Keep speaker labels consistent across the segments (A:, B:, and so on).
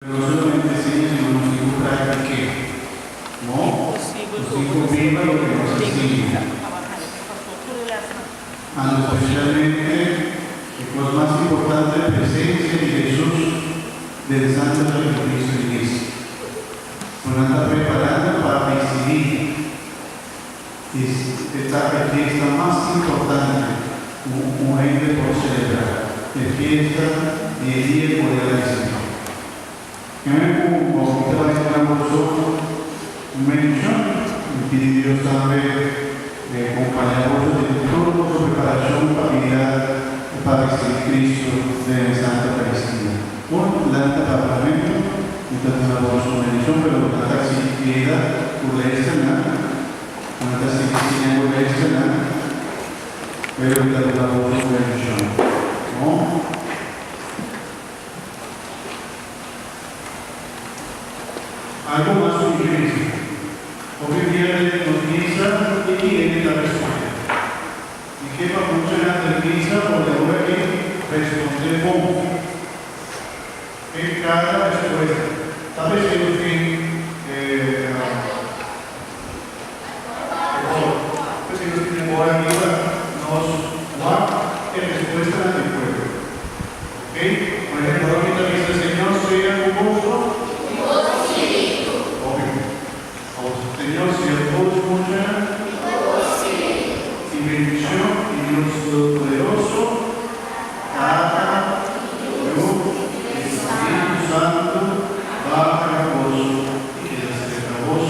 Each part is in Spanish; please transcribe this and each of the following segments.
A: Non solamente segni, sino non si compra che no, così prima lo che non si segna. Hanno specialmente el cosa más importante, la presencia de Jesús del Santo Sacrificio de Cristo. Nos anda preparando para recibir esta fiesta más importante, un evento por celebrar, la fiesta del Día del Poder del Señor. Como ahorita va a estar vosotros, mention, y Dios sabe acompañarnos en toda nuestra preparación para recibir Cristo de Santa Eucaristía. Con la parlamento, entonces la voz mention, pero la taxi queda por la escena, la taxi queda por la escena, pero la voz mention, ¿no? Algo más urgente. Hoy día nos misa y viene la respuesta. ¿Y qué va a funcionar la misa? Porque ahora que respondemos en cada respuesta. Tal vez el fin ahora arriba nos va en respuesta del pueblo. ¿Ok? Por ejemplo, ahorita dice el Señor sea con vosotros. Señor, si el todo escucha y bendición y Dios Todopoderoso, Padre, Hijo y Espíritu Santo, baja a vos y quédate a vos.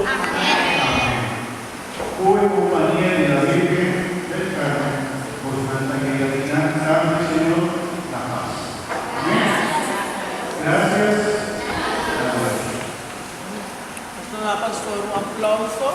A: Amén. Hoy, compañía de la Virgen del Carmen, por Santa Catarina, dame, Señor, la paz. Amén. Gracias.
B: Pastor, un aplauso.